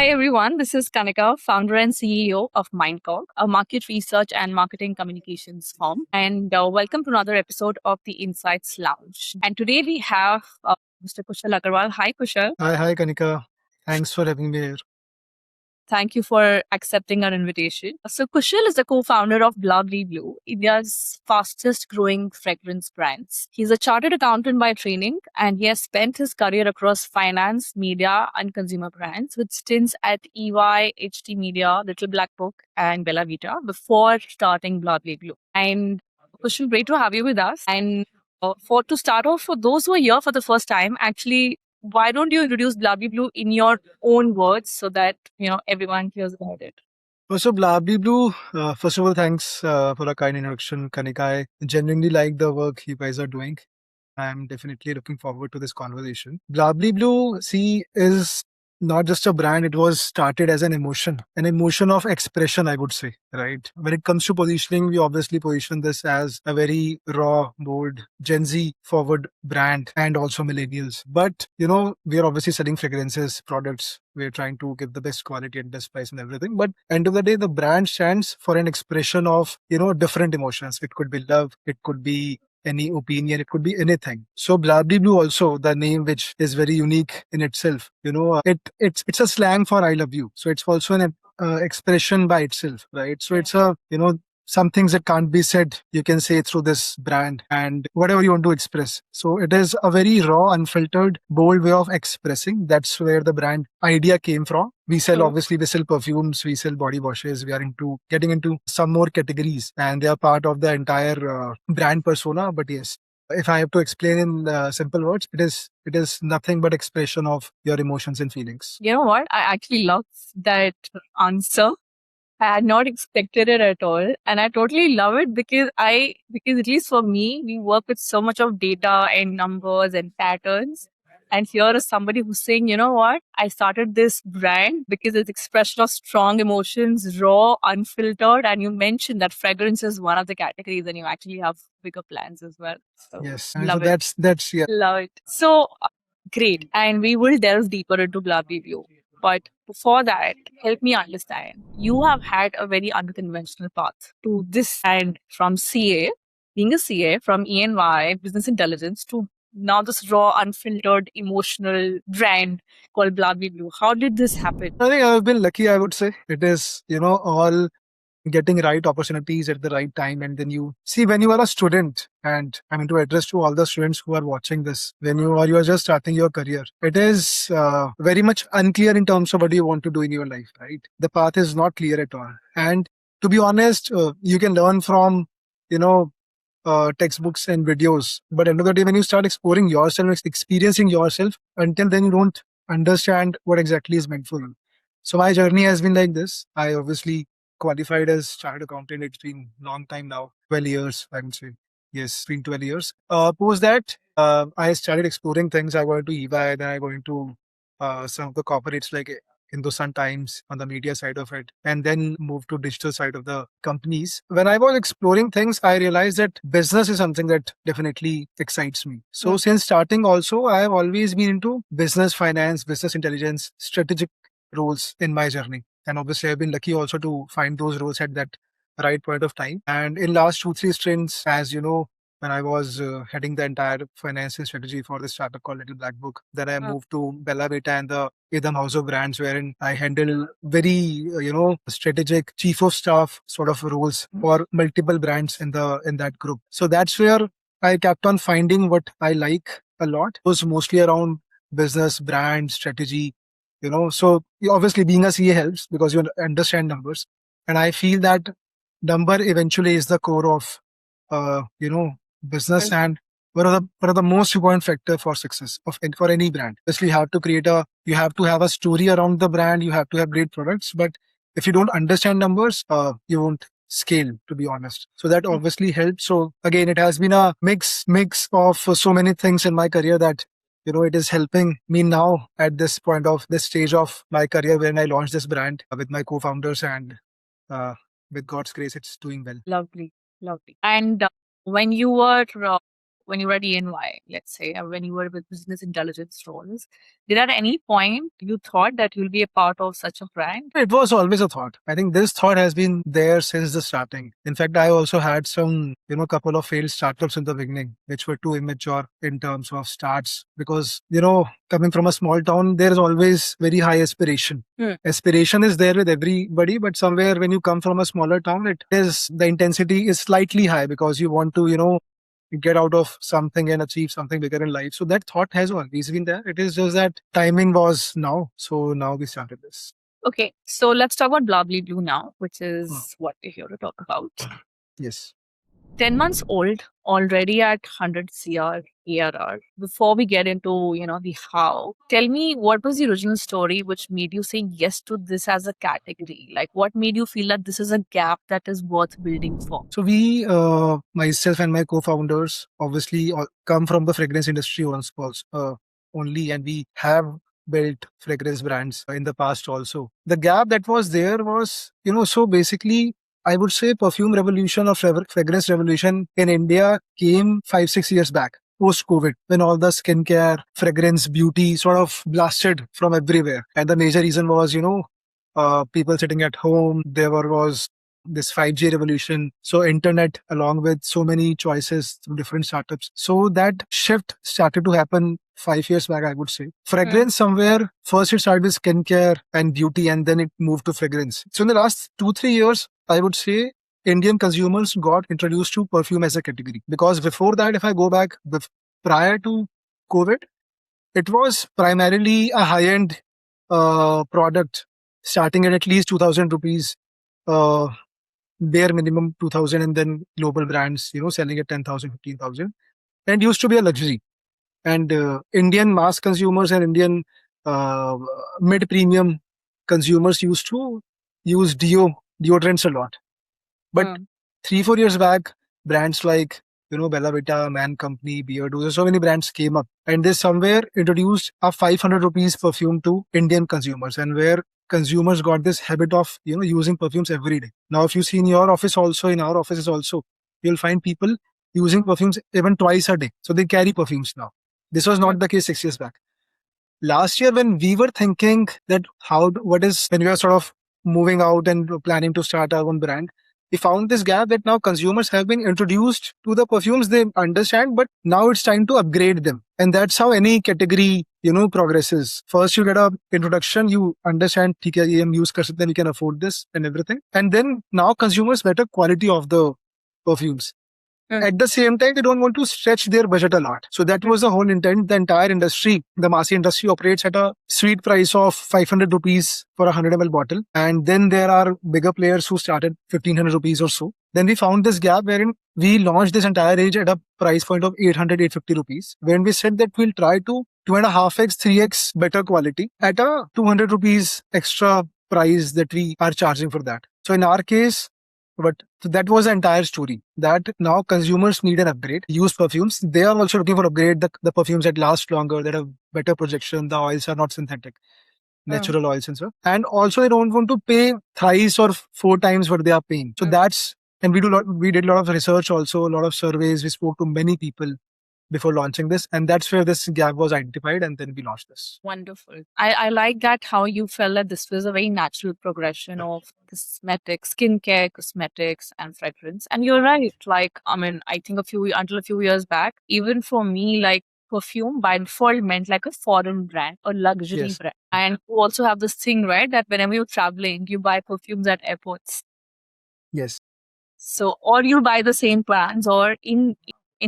Hi everyone, this is Kanika, founder and CEO of Mindcog, a market research and marketing communications firm. And welcome to another episode of the Insights Lounge. And today we have Mr. Kushal Aggarwal. Hi Kushal. Hi, Kanika. Thanks for having me here. Thank you for accepting our invitation. So, Kushal is the co-founder of Bla Bli Blu, India's fastest growing fragrance brands. He's a chartered accountant by training, and he has spent his career across finance, media, and consumer brands with stints at EY, HT Media, Little Black Book, and Bella Vita before starting Bla Bli Blu. And Kushal, great to have you with us. And for to start off, for those who are here for the first time, actually, why don't you introduce Bla Bli Blu in your own words so that everyone hears about it? So, Bla Bli Blu, first of all, thanks for a kind introduction, Kanika. I genuinely like the work you guys are doing. I'm definitely looking forward to this conversation. Bla Bli Blue, see, is not just a brand. It was started as an emotion of expression, I would say, right? When it comes to positioning, we obviously position this as a very raw, bold, Gen Z forward brand and also millennials. But, we are obviously selling fragrances, products. We're trying to give the best quality at best price and everything. But end of the day, the brand stands for an expression of, different emotions. It could be love. It could be any opinion, it could be anything. So Bla Bli Blue also, the name which is very unique in itself, it's a slang for I love you. So it's also an expression by itself, right? So it's a, some things that can't be said, you can say through this brand and whatever you want to express. So it is a very raw, unfiltered, bold way of expressing. That's where the brand idea came from. We sell, obviously, we sell perfumes, we sell body washes. We are into getting into some more categories and they are part of the entire brand persona. But yes, if I have to explain in simple words, it is nothing but expression of your emotions and feelings. You know what? I actually love that answer. I had not expected it at all. And I totally love it because at least for me, we work with so much of data and numbers and patterns. And here is somebody who's saying, you know what? I started this brand because it's expression of strong emotions, raw, unfiltered. And you mentioned that fragrance is one of the categories and you actually have bigger plans as well. So Yes. And so love it. that's yeah. Love it. So great. And we will delve deeper into Bla Bli Blu. But before that, help me understand. You have had a very unconventional path to this and from CA, being a CA, from ENY, business intelligence, to now this raw, unfiltered, emotional brand called Bla Bli Blu. How did this happen? I think I've been lucky, I would say. It is, all getting right opportunities at the right time. And then you see when you are a student, and I mean to address to all the students who are watching this, when you are just starting your career, it is very much unclear in terms of what you want to do in your life, right? The path is not clear at all. And to be honest, you can learn from, you know, textbooks and videos. But end of the day, when you start exploring yourself, experiencing yourself, until then you don't understand what exactly is meant for you. So my journey has been like this. I obviously qualified as chartered accountant. It's been long time now, 12 years, I can say. Yes, it's been 12 years. Post that, I started exploring things. I went to EY, then I went to some of the corporates like Hindustan Times on the media side of it, and then moved to digital side of the companies. When I was exploring things, I realized that business is something that definitely excites me. So since starting also, I have always been into business, finance, business intelligence, strategic roles in my journey. And obviously I've been lucky also to find those roles at that right point of time. And in last 2 3 stints, as you know, when I was heading the entire finance and strategy for the startup called Little Black Book, then I moved to Bella Vita and the Idam House of Brands, wherein I handle very strategic chief of staff sort of roles for multiple brands in that group. So that's where I kept on finding what I like a lot. It was mostly around business, brand, strategy, so obviously being a CA helps because you understand numbers. And I feel that number eventually is the core of business and one of the most important factor for success for any brand. Obviously you have to have a story around the brand, you have to have great products, but if you don't understand numbers, you won't scale, to be honest. So that obviously helps. So again, it has been a mix of so many things in my career that it is helping me now at this point of this stage of my career when I launched this brand with my co-founders, and with God's grace, it's doing well. Lovely, lovely. And when you were when you were at ENY, let's say, or when you were with business intelligence roles, did at any point you thought that you'll be a part of such a brand? It was always a thought. I think this thought has been there since the starting. In fact, I also had some, couple of failed startups in the beginning, which were too immature in terms of starts. Because, coming from a small town, there is always very high aspiration. Aspiration is there with everybody, but somewhere when you come from a smaller town, the intensity is slightly high because you want to, get out of something and achieve something bigger in life. So that thought has always been there. It is just that timing was now. So now we started this. Okay, so let's talk about Bla Bli Blue now, which is what we're here to talk about. Yes. 10 months old, already at 100 CR ARR. Before we get into, the how, tell me what was the original story which made you say yes to this as a category? Like what made you feel that this is a gap that is worth building for? So we, myself and my co-founders, obviously come from the fragrance industry only, and we have built fragrance brands in the past also. The gap that was there was, so basically I would say perfume revolution or fragrance revolution in India came 5-6 years back post-COVID, when all the skincare, fragrance, beauty sort of blasted from everywhere. And the major reason was, people sitting at home. There was this 5G revolution. So internet along with so many choices through different startups. So that shift started to happen 5 years back, I would say. Fragrance somewhere, first it started with skincare and beauty and then it moved to fragrance. So in the last 2-3 years, I would say Indian consumers got introduced to perfume as a category. Because before that, if I go back prior to COVID, it was primarily a high-end product starting at least 2,000 rupees, bare minimum 2,000, and then global brands, selling at 10,000, 15,000, and used to be a luxury. And Indian mass consumers and Indian mid-premium consumers used to use deodorants a lot. But 3-4 years back, brands like Bella Vita, Man Company, Beardo, so many brands came up, and they somewhere introduced a 500 rupees perfume to Indian consumers, and where consumers got this habit of using perfumes every day. Now, if you see in your office also, in our offices also, you'll find people using perfumes even twice a day. So they carry perfumes now. This was not the case 6 years back. Last year, when we were thinking that when we were sort of moving out and planning to start our own brand, we found this gap that now consumers have been introduced to the perfumes they understand, but now it's time to upgrade them. And that's how any category, progresses. First, you get a introduction, you understand, okay, I'm use kar sakte hain, we can afford this and everything. And then now consumers better quality of the perfumes. At the same time, they don't want to stretch their budget a lot. So that was the whole intent. The entire industry, the mass industry, operates at a sweet price of 500 rupees for a 100 ml bottle. And then there are bigger players who started 1,500 rupees or so. Then we found this gap wherein we launched this entire range at a price point of 800, 850 rupees. When we said that we'll try to 2.5x, 3x better quality at a 200 rupees extra price that we are charging for that. So in our case, but that was the entire story, that now consumers need an upgrade. Use perfumes. They are also looking for upgrade, the perfumes that last longer, that have better projection. The oils are not synthetic, natural oils and so. And also they don't want to pay thrice or 4 times what they are paying. So and we did a lot of research also, a lot of surveys. We spoke to many people before launching this, and that's where this gap was identified, and then we launched this. Wonderful. I like that how you felt that this was a very natural progression of cosmetics, skincare, cosmetics, and fragrance. And you're right. Like, I mean, I think until a few years back, even for me, like perfume by default meant like a foreign brand, a luxury brand. And you also have this thing, right, that whenever you're traveling, you buy perfumes at airports. Yes. So, or you buy the same brands or in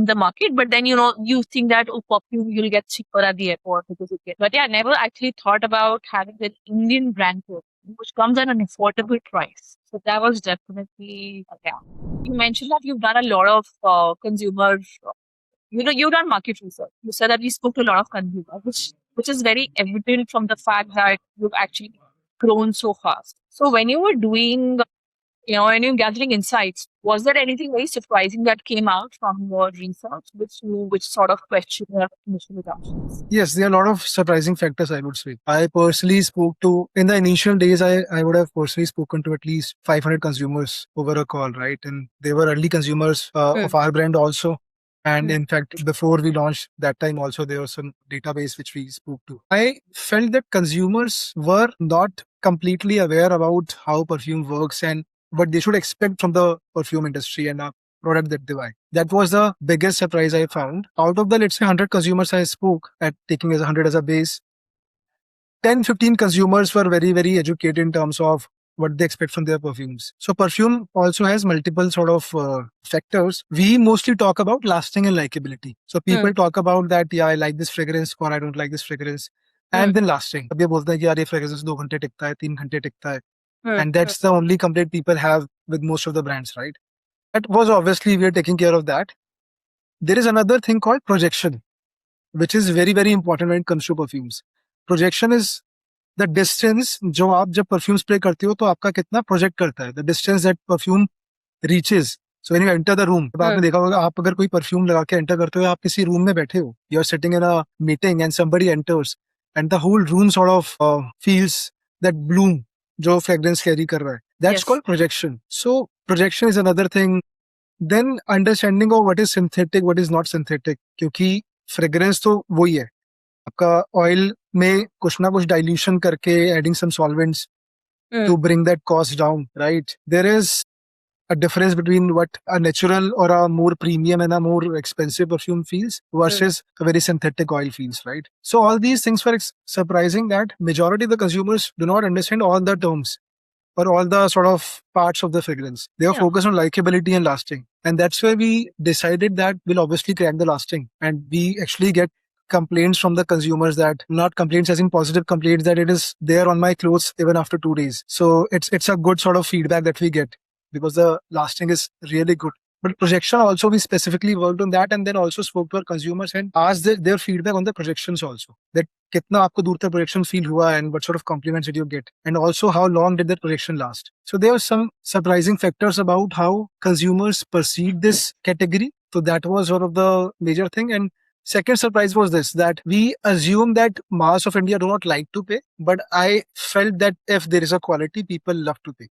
the market, but then you think that perfume you'll get cheaper at the airport because you get. But yeah, I never actually thought about having an Indian brand perfume, which comes at an affordable price. So that was definitely a gap. You mentioned that you've done a lot of consumer. You've done market research. You said that we spoke to a lot of consumers, which is very evident from the fact that you've actually grown so fast. So when you were doing when you're gathering insights, was there anything very surprising that came out from your research, which sort of questioned your initial assumptions? Yes, there are a lot of surprising factors, I would say. I personally spoke to, in the initial days, I would have personally spoken to at least 500 consumers over a call, right? And they were early consumers of our brand also. And in fact, before we launched that time also, there was some database which we spoke to. I felt that consumers were not completely aware about how perfume works and what they should expect from the perfume industry and a product that they buy. That was the biggest surprise I found. Out of the, let's say, 100 consumers I spoke at, taking as 100 as a base, 10-15 consumers were very, very educated in terms of what they expect from their perfumes. So perfume also has multiple sort of factors. We mostly talk about lasting and likability. So people talk about that, yeah, I like this fragrance or I don't like this fragrance. And then lasting. अब ये बोलते हैं कि यार ये fragrance 2 घंटे टिकता है, 3 घंटे टिकता है. And that's the only complaint people have with most of the brands, right? That was obviously, we are taking care of that. There is another thing called projection, which is very, very important when it comes to perfumes. Projection is the distance जो आप जब perfume spray करते हो तो आपका कितना project करता है. The distance that perfume reaches. So when you enter the room, तो आपने देखा होगा, आप अगर कोई perfume लगा के enter करते हो, आप किसी room में बैठे हो, you are sitting in a meeting and somebody enters and the whole room sort of feels that bloom जो fragrance carry कर रहा है. That's called projection. So projection is another thing. Then understanding of what is synthetic, what is not synthetic. क्योंकि fragrance तो वही है. आपका oil में कुछ ना कुछ dilution करके adding some solvents to bring that cost down, right? There is a difference between what a natural or a more premium and a more expensive perfume feels versus a very synthetic oil feels, right? So all these things were surprising that majority of the consumers do not understand all the terms or all the sort of parts of the fragrance. They are focused on likability and lasting. And that's where we decided that we'll obviously crack the lasting. And we actually get complaints from the consumers, that not complaints as in positive complaints, that it is there on my clothes even after 2 days. So it's a good sort of feedback that we get because the lasting is really good. But projection also, we specifically worked on that and then also spoke to our consumers and asked their feedback on the projections also. That कितना आपको दूर तक projection feel हुआ and what sort of compliments did you get, and also how long did that projection last. So there were some surprising factors about how consumers perceive this category. So that was one of the major thing. And second surprise was this, that we assume that mass of India do not like to pay, but I felt that if there is a quality, people love to pay.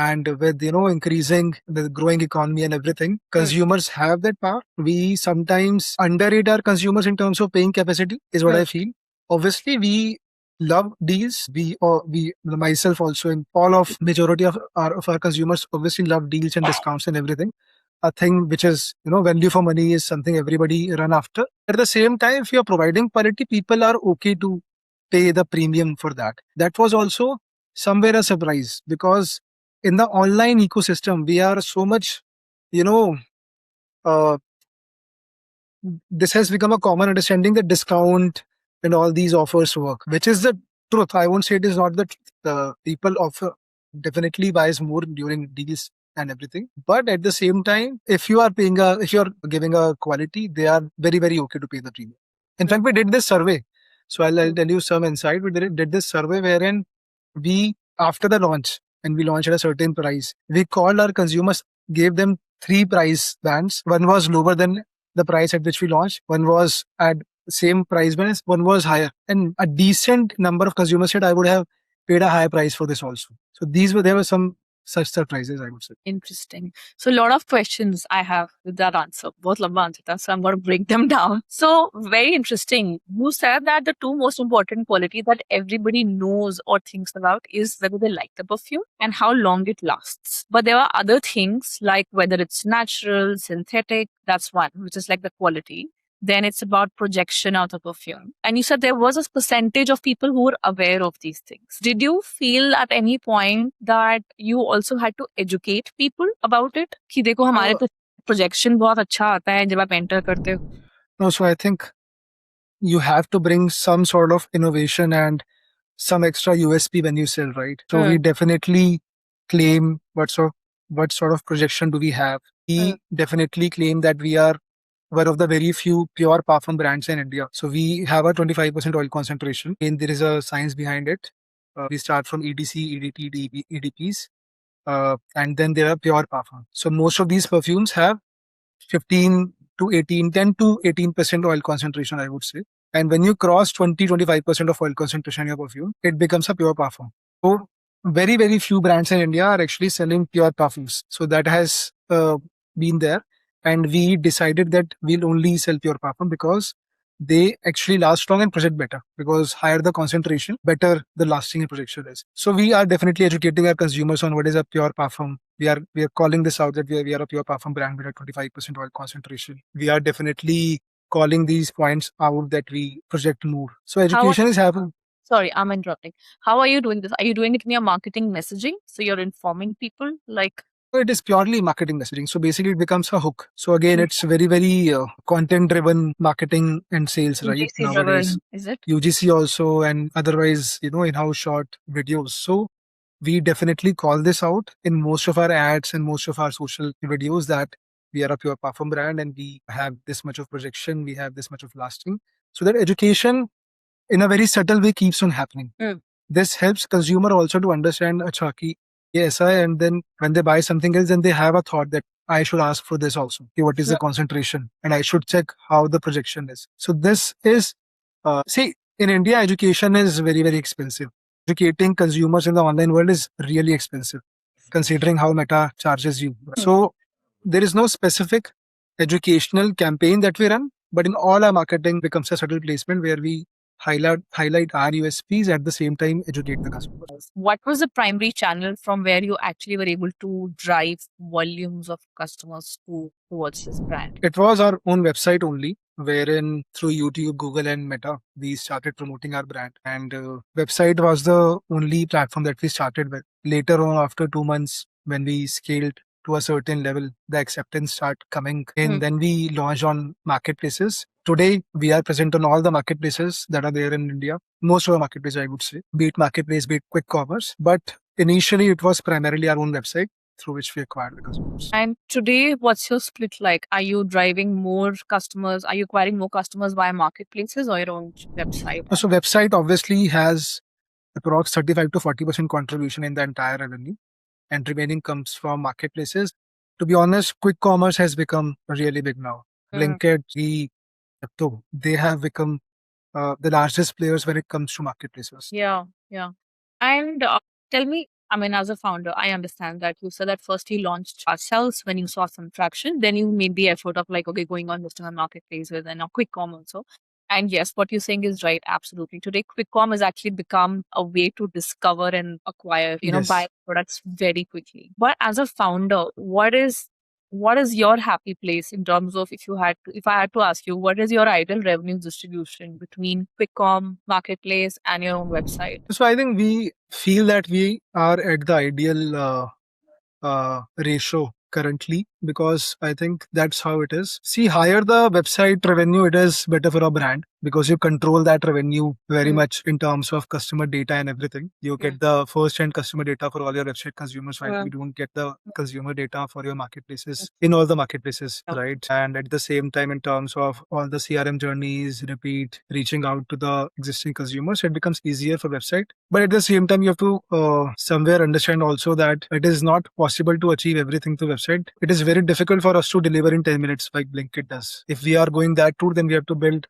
And with, increasing the growing economy and everything, consumers have that power. We sometimes underrate our consumers in terms of paying capacity, is what I feel. Obviously, we love deals. We myself also, and all of majority of our consumers obviously love deals and discounts and everything. A thing which is, value for money is something everybody run after. At the same time, if you are providing quality, people are okay to pay the premium for that. That was also somewhere a surprise, because in the online ecosystem, we are so much, uh, this has become a common understanding that discount and all these offers work, which is the truth. I won't say it is not the truth. People offer definitely buys more during deals and everything. But at the same time, if you are giving a quality, they are very, very okay to pay the premium. In fact, we did this survey. So I'll tell you some insight. We did this survey wherein we, after the launch, and we launched at a certain price, we called our consumers, gave them 3 price bands. One was lower than the price at which we launched. One was at same price band. One was higher. And a decent number of consumers said, I would have paid a high price for this also. So there were some such surprises, I would say. Interesting. So a lot of questions I have with that answer. बहुत लंबा answer था, so I'm going to break them down. So very interesting. You said that the 2 most important quality that everybody knows or thinks about is whether they like the perfume and how long it lasts. But there are other things like whether it's natural, synthetic, that's one, which is like the quality. Then it's about projection of the perfume. And you said there was a percentage of people who were aware of these things. Did you feel at any point that you also had to educate people about it? कि देखो हमारे तो projection बहुत अच्छा आता है जब आप enter करते हो. No, so I think you have to bring some sort of innovation and some extra USP when you sell, right? So we definitely claim what sort of projection do we have. We definitely claim that we are one of the very few pure parfum brands in India. So we have a 25% oil concentration, and there is a science behind it. We start from EDC, EDT, EDPs, and then there are pure parfum. So most of these perfumes have 10 to 18% oil concentration, I would say. And when you cross 20-25% of oil concentration in your perfume, it becomes a pure parfum. So very, very few brands in India are actually selling pure parfums. So that has been there. and we decided that we'll only sell pure parfum because they actually last long and project better, because higher the concentration, better the lasting and projection is. So we are definitely educating our consumers on what is a pure parfum. We are calling this out that we are a pure parfum brand with a 25% oil concentration. We are definitely calling these points out that we project more. So How education is happening. sorry, I'm interrupting. How are you doing this? Are you doing it in your marketing messaging? So you're informing people like So it is purely marketing messaging. So basically, it becomes a hook. So again, it's very, very content driven marketing and sales, right? UGC Nowadays, driven, is it? UGC also, and otherwise, in house short videos. So we definitely call this out in most of our ads and most of our social videos that we are a pure parfum brand and we have this much of projection, we have this much of lasting. So that education in a very subtle way keeps on happening. This helps consumer also to understand acha ki ye aisa hai, and then when they buy something else, then they have a thought that I should ask for this also. Ki what is the concentration, and I should check how the projection is. So this is see, in India, education is very, very expensive. Educating consumers in the online world is really expensive, considering how Meta charges you. So there is no specific educational campaign that we run, but in all our marketing becomes a subtle placement where we highlight our USPs, at the same time educate the customers. What was the primary channel from where you actually were able to drive volumes of customers towards this brand? It was our own website only, wherein through YouTube, Google, and Meta, we started promoting our brand. And website was the only platform that we started with. Later on, after 2 months, when we scaled to a certain level, the acceptance start coming in. Then we launched on marketplaces. Today, we are present on all the marketplaces that are there in India. Most of the marketplaces, I would say, be it marketplace, be it quick commerce. But initially, it was primarily our own website through which we acquired the customers. And today, what's your split like? Are you driving more customers? Are you acquiring more customers via marketplaces or your own website? So website obviously has approx 35 to 40% contribution in the entire revenue, and remaining comes from marketplaces. To be honest, quick commerce has become really big now. Blinkit, Zepto, they have become the largest players when it comes to marketplaces. Yeah, yeah. And tell me, I mean, as a founder, I understand that you said that first you launched ourselves when you saw some traction, then you made the effort of like, okay, going on listing on marketplaces and now quick commerce. So, and yes, what you're saying is right. Absolutely. Today, quick com has actually become a way to discover and acquire, buy Yes. products very quickly. But as a founder, what is your happy place in terms of if I had to ask you, what is your ideal revenue distribution between quick com, marketplace, and your own website? So I think we feel that we are at the ideal ratio currently, because I think that's how it is. See, higher the website revenue, it is better for a brand because you control that revenue very much in terms of customer data and everything. You get the first hand customer data for all your website consumers, right? You don't get the consumer data for your marketplaces in all the marketplaces, right? And at the same time, in terms of all the CRM journeys, repeat, reaching out to the existing consumers, it becomes easier for website. But at the same time, you have to somewhere understand also that it is not possible to achieve everything through website. It is very difficult for us to deliver in 10 minutes like Blinkit does. If we are going that route, then we have to build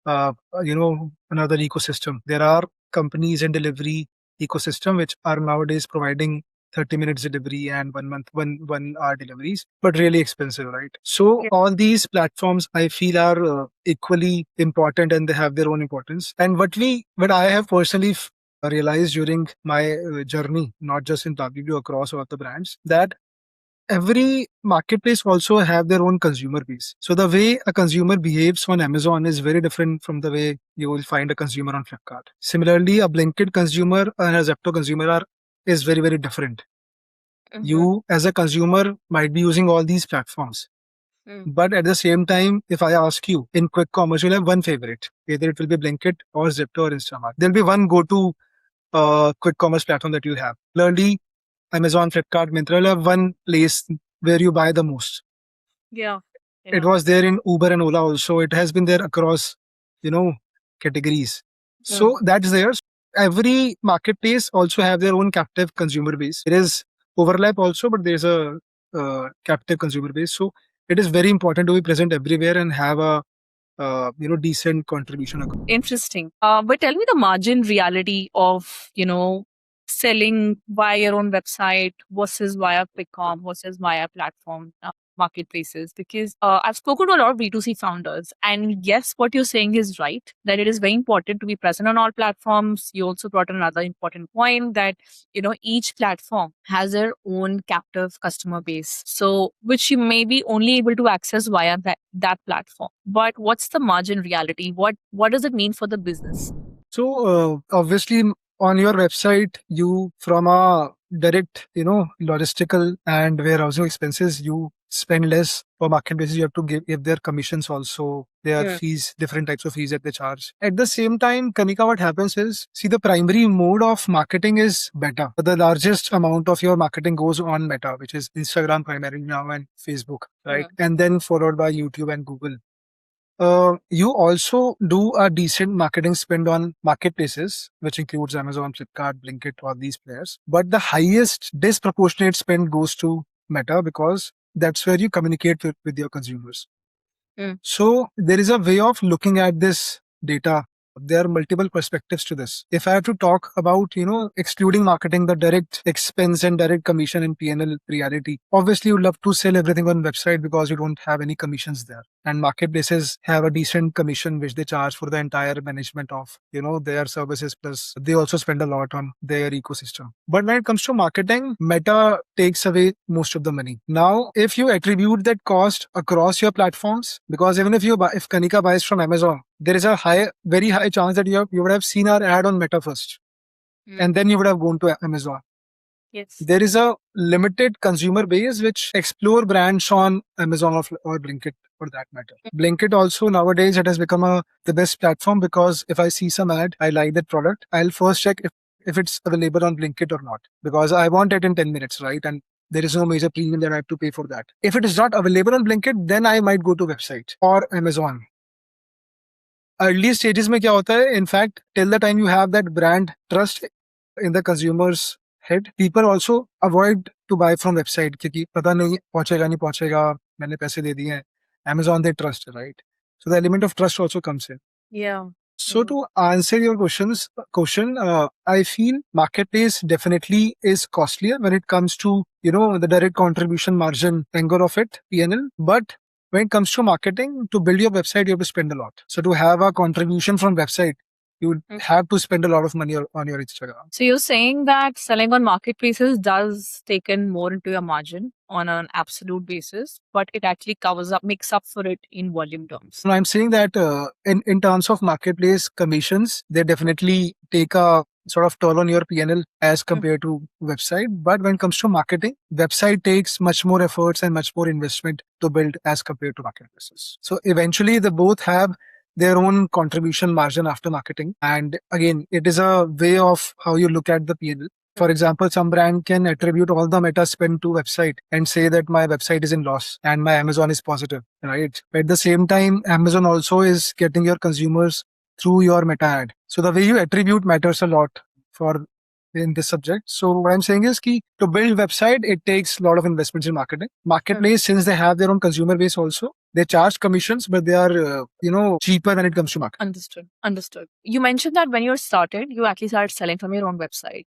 another ecosystem. There are companies and delivery ecosystem which are nowadays providing 30 minutes delivery and 1 month, 1 hour deliveries, but really expensive, right? So all these platforms I feel are equally important and they have their own importance. And what I have personally realized during my journey, not just in WW, across all the brands, that every marketplace also have their own consumer base. So the way a consumer behaves on Amazon is very different from the way you will find a consumer on Flipkart. Similarly, a Blinkit consumer and a Zepto consumer is very, very different. You as a consumer might be using all these platforms. But at the same time, if I ask you in quick commerce, you'll have one favorite. Either it will be Blinkit or Zepto or Instamart. There'll be one go-to quick commerce platform that you have. Clearly, Amazon, Flipkart, Myntra will have one place where you buy the most. Yeah. It was there in Uber and Ola also. It has been there across, categories. So that's there. Every marketplace also have their own captive consumer base. There is overlap also, but there's a captive consumer base. So it is very important to be present everywhere and have a decent contribution. Interesting. But tell me the margin reality of, selling via your own website versus via quick com versus via platform. marketplaces? Because I've spoken to a lot of B2C founders, and yes, what you're saying is right, that it is very important to be present on all platforms. You also brought in another important point that, each platform has their own captive customer base. So, which you may be only able to access via that platform. But what's the margin reality? What does it mean for the business? So obviously on your website, you from a direct, logistical and warehousing expenses, you spend less. For marketplaces. You have to give their commissions also. Their fees, different types of fees that they charge. At the same time, Kanika, what happens is, see, the primary mode of marketing is Meta. The largest amount of your marketing goes on Meta, which is Instagram primarily now and Facebook, right? And then followed by YouTube and Google. You also do a decent marketing spend on marketplaces, which includes Amazon, Flipkart, Blinkit, all these players. But the highest disproportionate spend goes to Meta because that's where you communicate with your consumers. So there is a way of looking at this data. There are multiple perspectives to this. If I have to talk about, excluding marketing, the direct expense and direct commission in P&L reality, obviously you love to sell everything on website because you don't have any commissions there. And marketplaces have a decent commission which they charge for the entire management of, their services. Plus they also spend a lot on their ecosystem. But when it comes to marketing, Meta takes away most of the money. Now, if you attribute that cost across your platforms, because even if Kanika buys from Amazon, there is a very high chance that you would have seen our ad on Meta first, and then you would have gone to Amazon. Yes. There is a limited consumer base which explore brands on Amazon or Blinkit for that matter. Blinkit also nowadays it has become the best platform because if I see some ad, I like that product, I'll first check if it's available on Blinkit or not because I want it in 10 minutes, right? And there is no major premium that I have to pay for that. If it is not available on Blinkit, then I might go to website or Amazon. Early stages में क्या होता है? In fact, till the time you have that brand trust in the consumer's head, people also avoid to buy from website क्योंकि पता नहीं पहुंचेगा नहीं पहुंचेगा, मैंने पैसे दे दिए हैं. Amazon they trust, right? So the element of trust also comes in. Yeah. So to answer your question, I feel marketplace definitely is costlier when it comes to the direct contribution margin angle of it, P&L. But when it comes to marketing, to build your website, you have to spend a lot. So to have a contribution from website, you would have to spend a lot of money on your Instagram. So you're saying that selling on marketplaces does take in more into your margin on an absolute basis, but it actually makes up for it in volume terms. So I'm saying that in terms of marketplace commissions, they definitely take a sort of toll on your P&L as compared to website. But when it comes to marketing, website takes much more efforts and much more investment to build as compared to marketplaces. So eventually they both have their own contribution margin after marketing. And again, it is a way of how you look at the P&L. For example, some brand can attribute all the Meta spend to website and say that my website is in loss and my Amazon is positive, right? But at the same time, Amazon also is getting your consumers through your Meta ad. So the way you attribute matters a lot for in this subject. So what I'm saying is ki to build website, it takes a lot of investments in marketing. Marketplace, since they have their own consumer base also, they charge commissions, but they are, cheaper when it comes to marketing. Understood. You mentioned that when you started, you actually started selling from your own website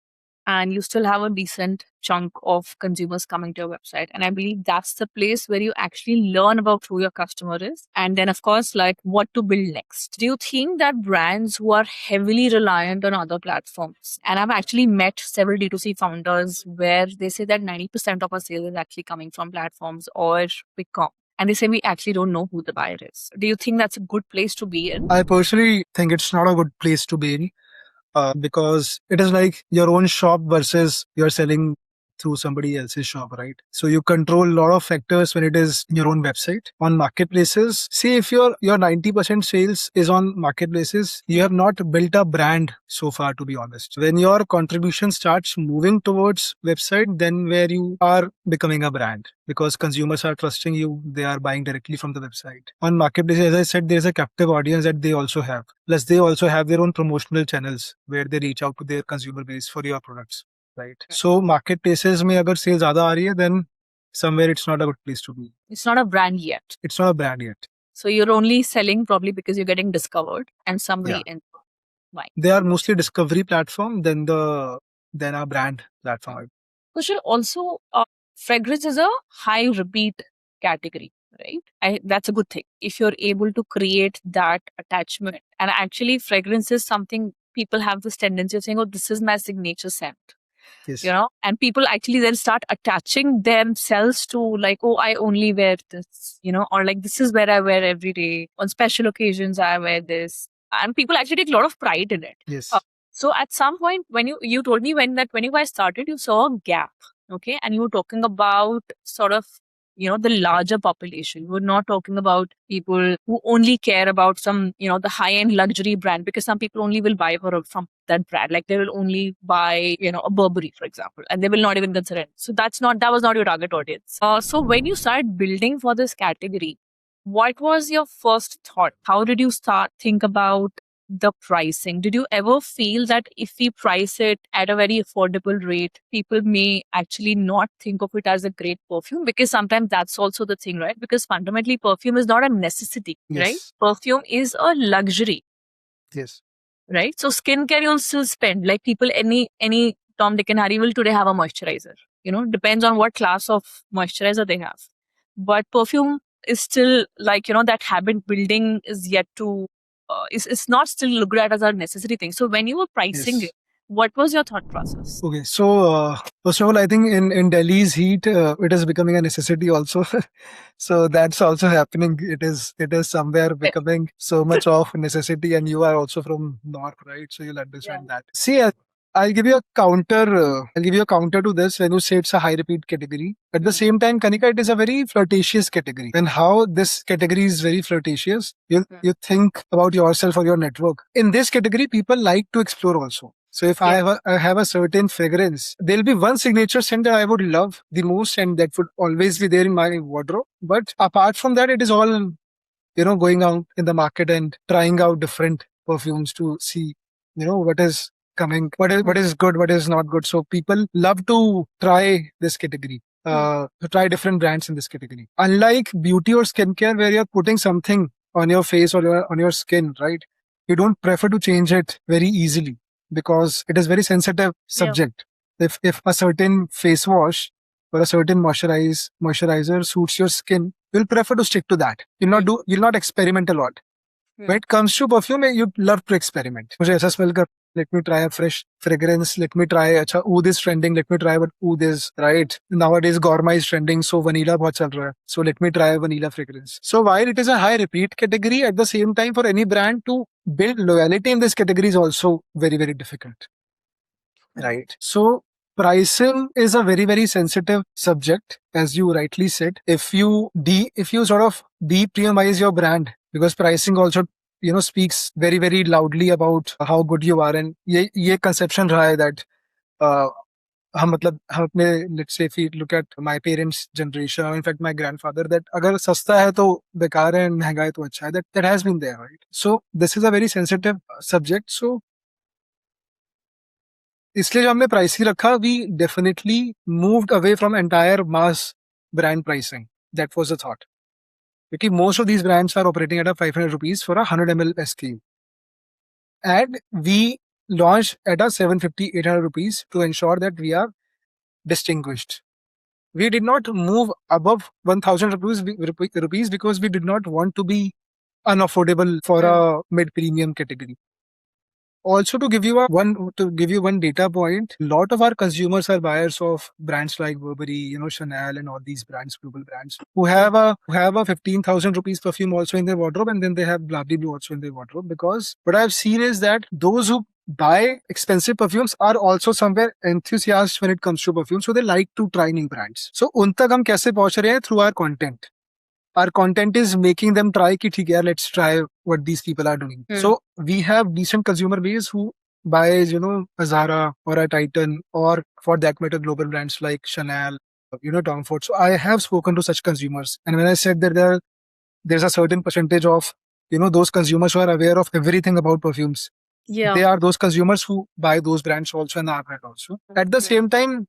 and you still have a decent chunk of consumers coming to your website. And I believe that's the place where you actually learn about who your customer is. And then, of course, like what to build next. Do you think that brands who are heavily reliant on other platforms, and I've actually met several D2C founders where they say that 90% of our sales is actually coming from platforms or Bitcoin. And they say we actually don't know who the buyer is. Do you think that's a good place to be in? I personally think it's not a good place to be in. Because it is like your own shop versus you're selling through somebody else's shop, right? So you control a lot of factors when it is your own website. On marketplaces, see if your 90% sales is on marketplaces, you have not built a brand so far, to be honest. When your contribution starts moving towards website, then where you are becoming a brand because consumers are trusting you, they are buying directly from the website. On marketplaces, as I said, there's a captive audience that they also have. Plus, they also have their own promotional channels where they reach out to their consumer base for your products, right? So, marketplaces में अगर sales ज़्यादा आ रही है, then somewhere it's not a good place to be. It's not a brand yet. It's not a brand yet. So you're only selling probably because you're getting discovered and somebody ends up buying. They are mostly discovery platform than a brand platform. Kushal, also fragrance is a high repeat category, right? That's a good thing. If you're able to create that attachment, and actually, fragrance is something people have this tendency of saying, oh, this is my signature scent. Yes. And people actually then start attaching themselves to like, oh, I only wear this, or like this is where I wear every day. On special occasions, I wear this. And people actually take a lot of pride in it. Yes. So at some point, when you told me when you guys started, you saw a gap, okay, and you were talking about sort of the larger population. We're not talking about people who only care about some the high end luxury brand, because some people only will buy from that brand. Like they will only buy a Burberry, for example, and they will not even consider it. So that was not your target audience. So when you started building for this category, what was your first thought? How did you start think about the pricing? Did you ever feel that if we price it at a very affordable rate, people may actually not think of it as a great perfume? Because sometimes that's also the thing, right? Because fundamentally, perfume is not a necessity, right? Yes. Perfume is a luxury, Yes. right? So skincare you'll still spend. Like people, any Tom, Dick, and Harry will today have a moisturizer. Depends on what class of moisturizer they have. But perfume is still like that habit building is yet to it's not still looked at as a necessary thing. So when you were pricing Yes. it, what was your thought process? Okay, so first of all, I think in Delhi's heat, it is becoming a necessity also. So that's also happening. It is somewhere becoming so much of necessity, and you are also from North, right? So you'll understand that. See, I'll give you a counter. I'll give you a counter to this when you say it's a high repeat category. At the same time, Kanika, it is a very flirtatious category. And how this category is very flirtatious, you think about yourself or your network. In this category, people like to explore also. So if I have a certain fragrance, there'll be one signature scent that I would love the most, and that would always be there in my wardrobe. But apart from that, it is all going out in the market and trying out different perfumes to see what is coming, what is good, what is not good. So people love to try this category. To try different brands in this category. Unlike beauty or skincare, where you're putting something on your face or on your skin, right? You don't prefer to change it very easily because it is very sensitive subject. If a certain face wash or a certain moisturizer suits your skin, you'll prefer to stick to that. You'll not experiment a lot. When it comes to perfume, you love to experiment. मुझे ऐसा smell कर, let me try a fresh fragrance, let me try, अच्छा oud is trending, let me try what oud is, right? Nowadays gourmet is trending, so vanilla बहुत चल रहा है, so let me try a vanilla fragrance. So while it is a high repeat category, at the same time for any brand to build loyalty in this category is also very, very difficult, right? So pricing is a very, very sensitive subject, as you rightly said. If you sort of de-premiumize your brand, because pricing also speaks very, very loudly about how good you are, and ये conception रहा है that हम अपने, let's say if we look at my parents' generation or in fact my grandfather, that अगर सस्ता है तो बेकार है, महंगा है तो अच्छा है, that has been there, right? So this is a very sensitive subject. So इसलिए जो हमने प्राइसिंग रखा, we definitely moved away from entire mass brand pricing. That was the thought, क्योंकि most of these brands are operating at 500 rupees for a 100 ml SKU, and we launched at a 750-800 rupees to ensure that we are distinguished. We did not move above 1000 rupees because we did not want to be unaffordable for a mid premium category. Also, to give you one data point, a lot of our consumers are buyers of brands like Burberry, Chanel, and all these brands, global brands, who have a 15,000 rupees perfume also in their wardrobe, and then they have Bla Bli Blu also in their wardrobe. Because what I've seen is that those who buy expensive perfumes are also somewhere enthusiasts when it comes to perfume, so they like to try new brands. So उन तक हम कैसे पहुंच रहे हैं? Through our content. Our content is making them try ki theek hai, let's try what these people are doing. So we have decent consumer base who buys, a Zara or a Titan, or for that matter global brands like Chanel, Tom Ford. So I have spoken to such consumers, and when I said that there's a certain percentage of those consumers who are aware of everything about perfumes, they are those consumers who buy those brands also and are that also. At the same time,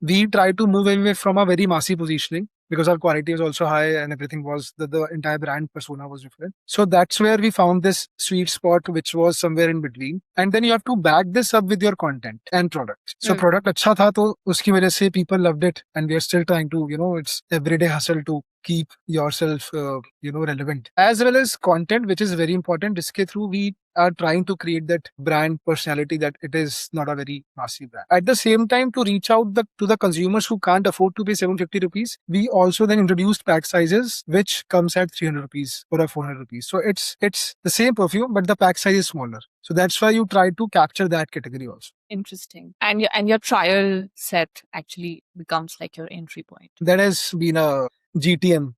we try to move away from a very massy positioning, because our quality was also high and everything was the entire brand persona was different. So that's where we found this sweet spot, which was somewhere in between. And then you have to back this up with your content and product. So product अच्छा था तो उसकी वजह से people loved it, and we are still trying to, it's everyday hustle to keep yourself relevant, as well as content, which is very important. Iske through we are trying to create that brand personality, that it is not a very massive brand. At the same time, to reach out to the consumers who can't afford to pay 750 rupees, we also then introduced pack sizes which comes at 300 rupees or a 400 rupees. So it's the same perfume, but the pack size is smaller. So that's why you try to capture that category also. Interesting. And your trial set actually becomes like your entry point. That has been a GTM.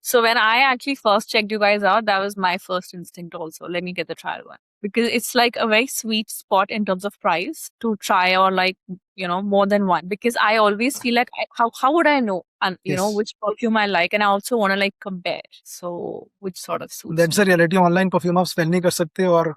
So when I actually first checked you guys out, that was my first instinct also. Let me get the trial one. Because it's like a very sweet spot in terms of price to try, or like, more than one. Because I always feel like, how would I know, and Yes. which perfume I like, and I also want to like compare. So which sort of suits That's me. the reality. Online perfume आप spell नहीं कर सकते, और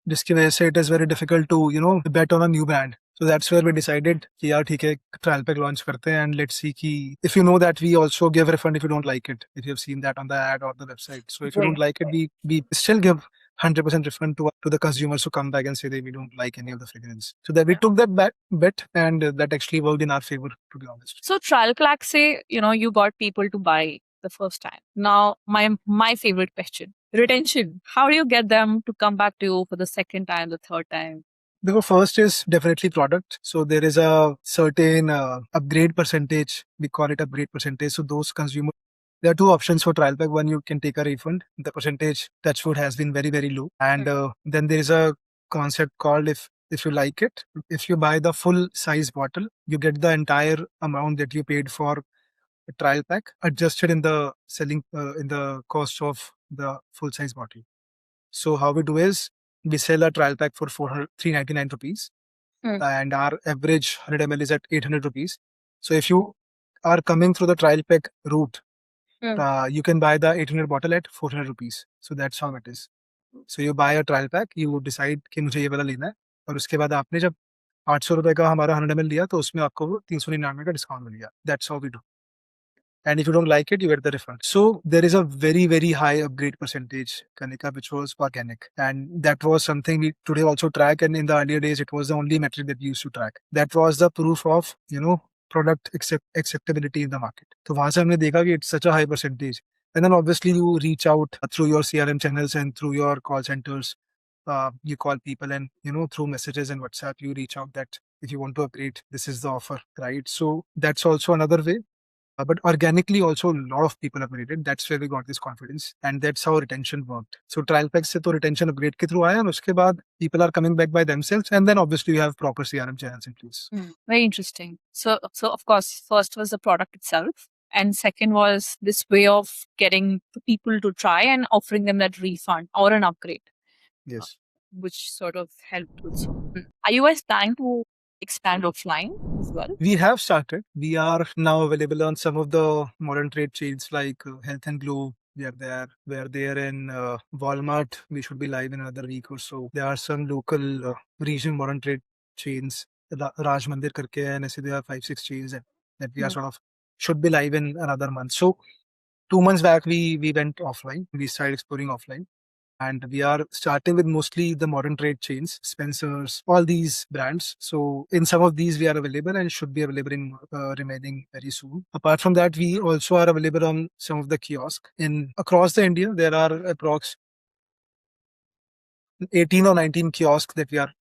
जिसकी वजह से it is very difficult to bet on a new brand. So that's where we decided कि यार ठीक है, trial pack launch करते हैं, and let's see कि if you know that we also give refund if you don't like it, if you have seen that on the ad or the website. So if you don't like it, we still give 100% refund to the consumers who come back and say that we don't like any of the fragrance. So that we took that bet, and that actually worked in our favor, to be honest. So trial pack say, you got people to buy the first time. Now my favorite question. Retention. How do you get them to come back to you for the second time, the third time? The first is definitely product. So there is a certain upgrade percentage. We call it upgrade percentage. So those consumers, there are two options for trial pack. One, you can take a refund. The percentage, touchwood, has been very, very low. And then there is a concept called if you like it, if you buy the full size bottle, you get the entire amount that you paid for a trial pack adjusted in the selling in the cost of the full size bottle. So how we do is we sell a trial pack for 399 rupees, and our average 100 ml is at 800 rupees. So if you are coming through the trial pack route, you can buy the 800 bottle at 400 rupees. So that's how it is. So you buy a trial pack, you decide कि मुझे ये वाला लेना है, और उसके बाद आपने जब 800 रुपए का हमारा 100 ml लिया, तो उसमें आपको वो 399 का डिस्काउंट मिल गया. That's how we do. And if you don't like it, you get the refund. So there is a very, very high upgrade percentage, Kanika, which was organic. And that was something we today also track. And in the earlier days, it was the only metric that we used to track. That was the proof of, product acceptability in the market. So वहां से हमने देखा कि it's such a high percentage. And then obviously you reach out through your CRM channels and through your call centers. You call people, and through messages and WhatsApp, you reach out that if you want to upgrade, this is the offer, right? So that's also another way. But organically also a lot of people upgraded. That's where we got this confidence, and that's how retention worked. So trial packs से तो retention upgrade के through आया, और उसके बाद people are coming back by themselves, and then obviously you have proper CRM channels in place. Very interesting. So of course, first was the product itself, and second was this way of getting people to try and offering them that refund or an upgrade. Yes. Which sort of helped also. Are you guys planning to expand offline as well? We have started. We are now available on some of the modern trade chains like Health and Glow. We are there. We are there in Walmart. We should be live in another week or so. There are some local regional modern trade chains. Raj Mandir karke hai, and ऐसे there are 5-6 chains that we are sort of should be live in another month. So 2 months back we went offline. We started exploring offline. And we are starting with mostly the modern trade chains, Spencer's, all these brands. So in some of these we are available and should be available in remaining very soon. Apart from that, we also are available on some of the kiosks in across the India. There are approx 18 or 19 kiosks that we are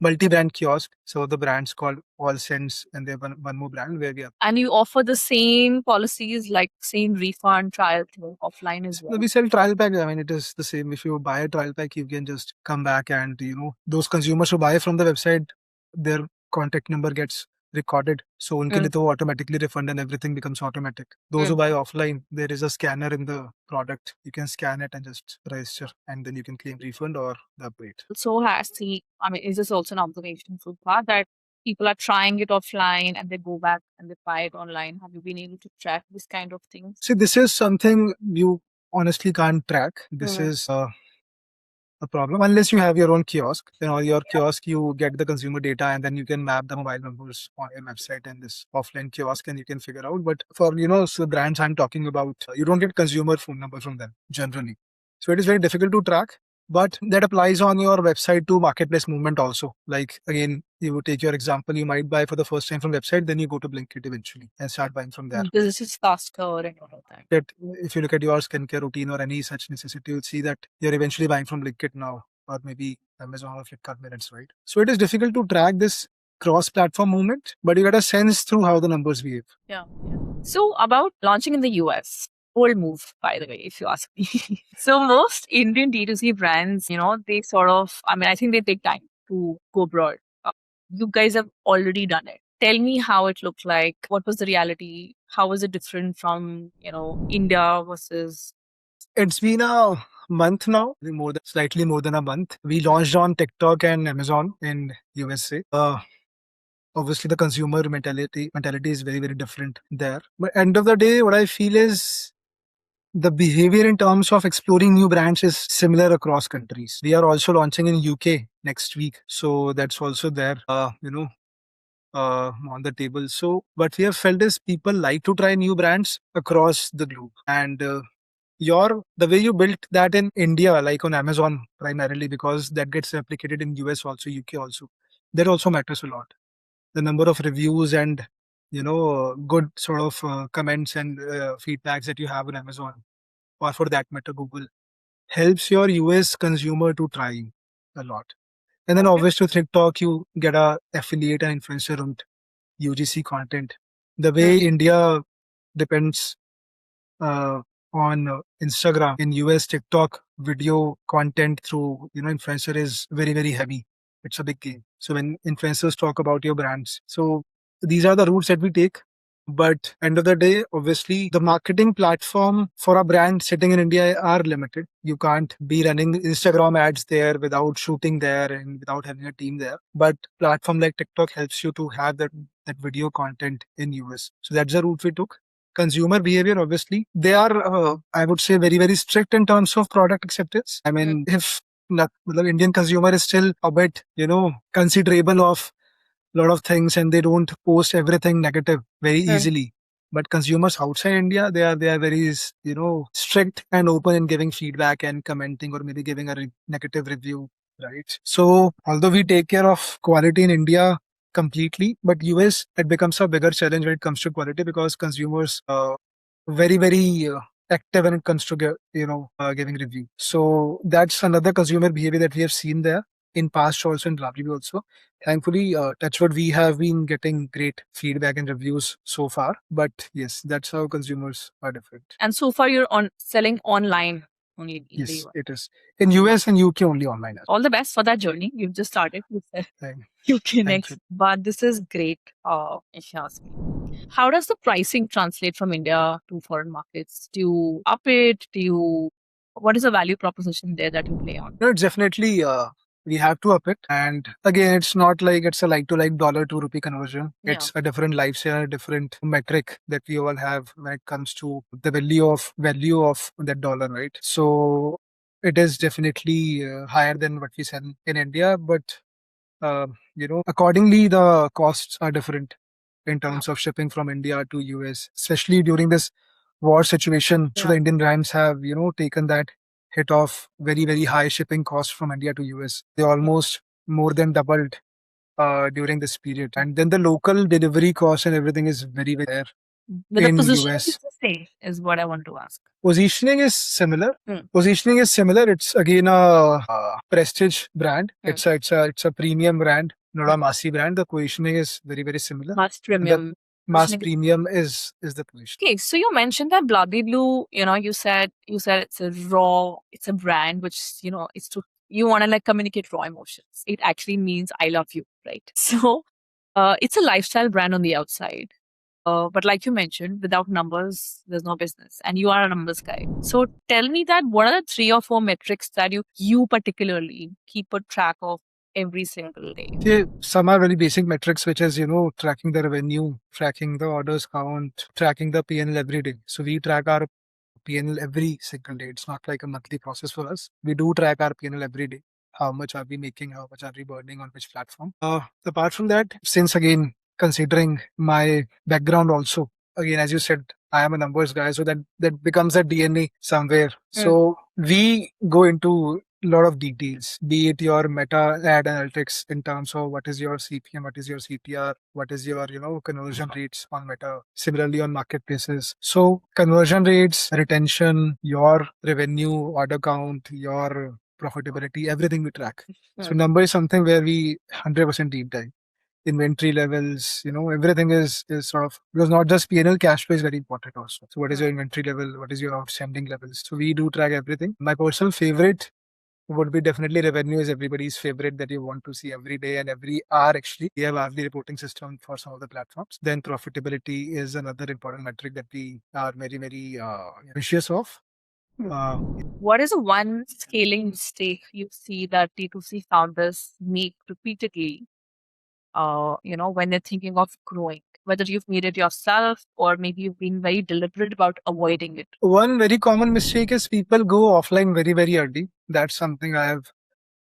multi-brand kiosk. So the brands called All Scents, and they have one more brand where we are. And you offer the same policies, like same refund trial thing offline as well? We sell trial pack. I mean, it is the same. If you buy a trial pack, you can just come back, and those consumers who buy from the website, their contact number gets recorded. So उनके लिए तो automatically refund and everything becomes automatic. Those who buy offline, there is a scanner in the product. You can scan it and just register, and then you can claim refund or the upgrade. So is this also an observation so far that people are trying it offline and they go back and they buy it online? Have you been able to track this kind of things? See, this is something you honestly can't track. This is a problem unless you have your own kiosk. Your kiosk, you get the consumer data, and then you can map the mobile numbers on your website and this offline kiosk, and you can figure out. But for so brands I'm talking about, you don't get consumer phone number from them generally. So it is very difficult to track. But that applies on your website to marketplace movement also. Like again, you would take your example, you might buy for the first time from website, then you go to Blinkit eventually and start buying from there. Because this is faster and all of that. That if you look at your skincare routine or any such necessity, you'll see that you're eventually buying from Blinkit now, or maybe Amazon or Flipkart minutes, right? So it is difficult to track this cross-platform movement, but you get a sense through how the numbers behave. Yeah. So about launching in the US, bold move, by the way, if you ask me. So most Indian D2C brands, they sort of, I think they take time to go broad. You guys have already done it. Tell me how it looked like. What was the reality? How was it different from, India versus? It's been a month now, slightly more than a month. We launched on TikTok and Amazon in USA. Obviously the consumer mentality is very different there. But end of the day, what I feel is the behavior in terms of exploring new brands is similar across countries. We are also launching in UK next week, so that's also there. On the table. So what we have felt is people like to try new brands across the globe, and the way you built that in India, like on Amazon primarily, because that gets replicated in US also, UK also. That also matters a lot. The number of reviews and good sort of comments and feedbacks that you have on Amazon, or for that matter Google, helps your US consumer to try a lot. And then obviously with TikTok you get a affiliate and influencer route, UGC content. The way India depends uh, on Instagram, in US TikTok video content through influencer is very heavy. It's a big game. So when influencers talk about your brands, so these are the routes that we take. But end of the day, obviously the marketing platform for a brand sitting in India are limited. You can't be running Instagram ads there without shooting there and without having a team there. But platform like TikTok helps you to have that video content in US. So that's the route we took. Consumer behavior, obviously they are I would say very strict in terms of product acceptance. I mean, if the Indian consumer is still a bit considerable of a lot of things, and they don't post everything negative very easily. But consumers outside India, they are very strict and open in giving feedback and commenting, or maybe giving a negative review, right? So although we take care of quality in India completely, but US, it becomes a bigger challenge when it comes to quality, because consumers very active when it comes to giving review. So that's another consumer behavior that we have seen there in past also, in Bla Bli Blu also. Thankfully, that's what we have been getting great feedback and reviews so far. But yes, that's how consumers are different. And so far, you're selling online only in the Yes, US. it is. In US and UK only online. All the best for that journey. You've just started. You said UK next, you. but this is great. If you ask me. How does the pricing translate from India to foreign markets? Do you up it? What is the value proposition there that you play on? No, it's definitely we have to up it. And again, it's not like it's a like to like dollar to rupee conversion. Yeah. It's a different lifestyle, a different metric that we all have when it comes to the value of that dollar, right? So it is definitely higher than what we sell in India, but accordingly the costs are different in terms of shipping from India to US, especially during this war situation. So the Indian brands have taken that hit of very high shipping costs from India to US. They almost more than doubled during this period, and then the local delivery cost and everything is very there. But the in position US. is the same, is what I want to ask. Positioning is similar. Positioning is similar. It's again a prestige brand. It's a premium brand, not a massy brand. The positioning is very similar. Mass premium. The mass premium is the position. Okay, so you mentioned that Bla Bli Blu, you said it's a brand which, it's to, you want to like communicate raw emotions. It actually means I love you, right? So it's a lifestyle brand on the outside. But like you mentioned, without numbers, there's no business. And you are a numbers guy. So tell me that what are the 3 or 4 metrics that you particularly keep a track of every single day? Okay, some are very basic metrics, which is, tracking the revenue, tracking the orders count, tracking the P&L every day. So we track our P&L every single day. It's not like a monthly process for us. We do track our P&L every day. How much are we making? How much are we burning on which platform? Apart from that, since again, considering my background also, again, as you said, I am a numbers guy, so that becomes a DNA somewhere. So we go into lot of details, be it your meta ad analytics in terms of what is your CPM, what is your CTR, what is your, conversion rates on meta, similarly on marketplaces. So conversion rates, retention, your revenue, order count, your profitability, everything we track. So number is something where we 100% deep dive. Inventory levels, everything is sort of, because not just P&L, cash flow is very important also. So what is your inventory level? What is your outstanding levels? So we do track everything. My personal favorite would be definitely revenue is everybody's favorite that you want to see every day and every hour. Actually, we have hourly reporting system for some of the platforms. Then profitability is another important metric that we are very, very vicious of. What is the one scaling mistake you see that D2C founders make repeatedly, when they're thinking of growing? Whether you've made it yourself or maybe you've been very deliberate about avoiding it. One very common mistake is people go offline very, very early. That's something I have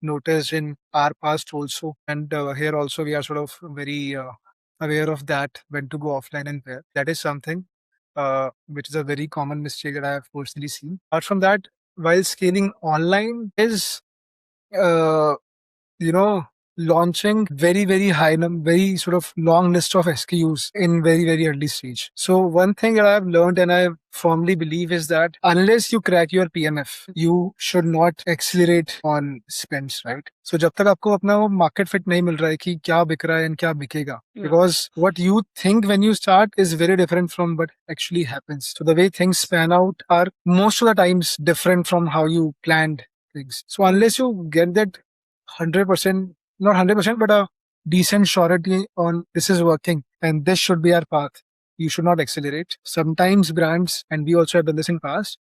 noticed in our past also. And here also, we are sort of very aware of that, when to go offline and where. That is something which is a very common mistake that I have personally seen. Apart from that, while scaling online is, uh, you know, launching very, very very sort of long list of SKUs in very, very early stage. So one thing that I've learned and I firmly believe is that unless you crack your PMF, you should not accelerate on spends, right? So जब तक आपको अपना वो market fit नहीं मिल रहा है कि क्या बिक रहा है and क्या बिकेगा, because what you think when you start is very different from what actually happens. So the way things pan out are most of the times different from how you planned things. So unless you get that 100%, not 100%, but a decent surety on this is working and this should be our path, you should not accelerate. Sometimes brands, and we also have done this in past,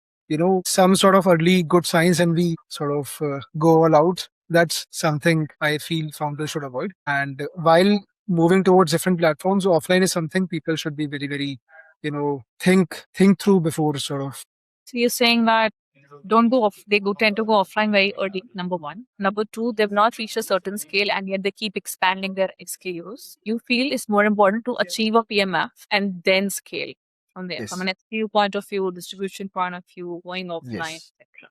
some sort of early good signs and we sort of go all out. That's something I feel founders should avoid. And while moving towards different platforms, offline is something people should be very, very, think through before sort of. So you're saying that don't go off, they go tend to go offline very early, number one. Number two, they've not reached a certain scale and yet they keep expanding their SKUs. You feel it's more important to achieve a PMF and then scale from there. From Yes. an SKU point of view, distribution point of view, going offline, Yes. etc.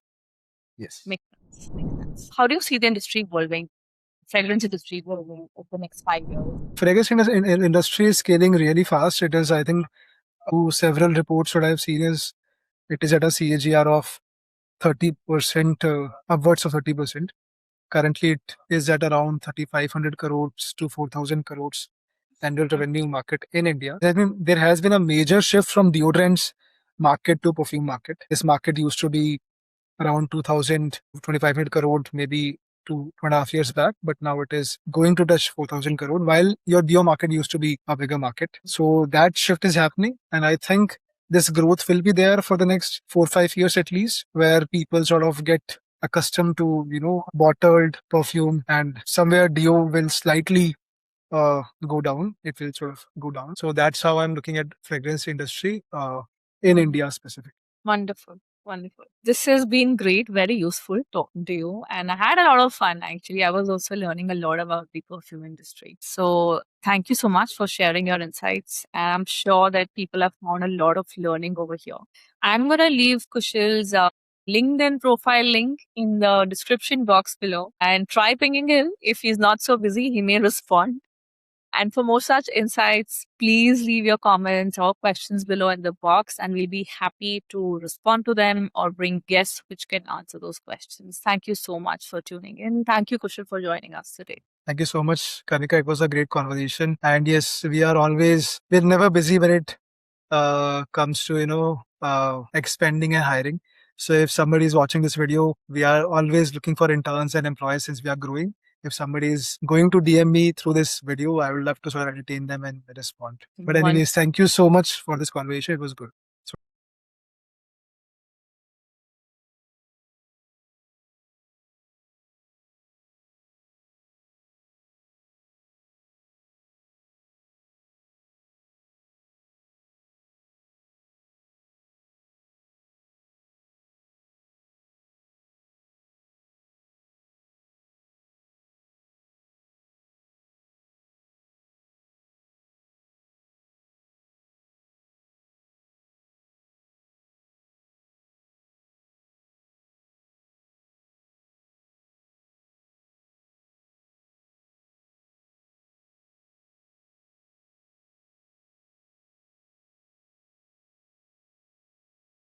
Yes. Makes sense. Makes sense. How do you see the industry evolving? Fragrance industry evolving over the next 5 years? Fragrance industry is scaling really fast. It is, I think, several reports that I've seen is it is at a CAGR of 30%, upwards of 30%. Currently, it is at around 3,500 crores to 4,000 crores annual revenue market in India. There has been a major shift from deodorants market to perfume market. This market used to be around 2,000, 2,500 crore, maybe 2.5 years back, but now it is going to touch 4,000 crore, while your deo market used to be a bigger market. So that shift is happening. And I think this growth will be there for the next 4 or 5 years at least, where people sort of get accustomed to, bottled perfume, and somewhere deo will slightly go down. It will sort of go down. So that's how I'm looking at fragrance industry in India specifically. Wonderful. Wonderful. This has been great, very useful talking to you. And I had a lot of fun actually. I was also learning a lot about the perfume industry. So thank you so much for sharing your insights. And I'm sure that people have found a lot of learning over here. I'm going to leave Kushal's LinkedIn profile link in the description box below and try pinging him. If he's not so busy, he may respond. And for more such insights, please leave your comments or questions below in the box, and we'll be happy to respond to them or bring guests which can answer those questions. Thank you so much for tuning in. Thank you, Kushal, for joining us today. Thank you so much, Kanika. It was a great conversation. And yes, we're never busy when it comes to, expanding and hiring. So if somebody is watching this video, we are always looking for interns and employees since we are growing. If somebody is going to DM me through this video, I would love to sort of entertain them and respond. But anyways, thank you so much for this conversation. It was good.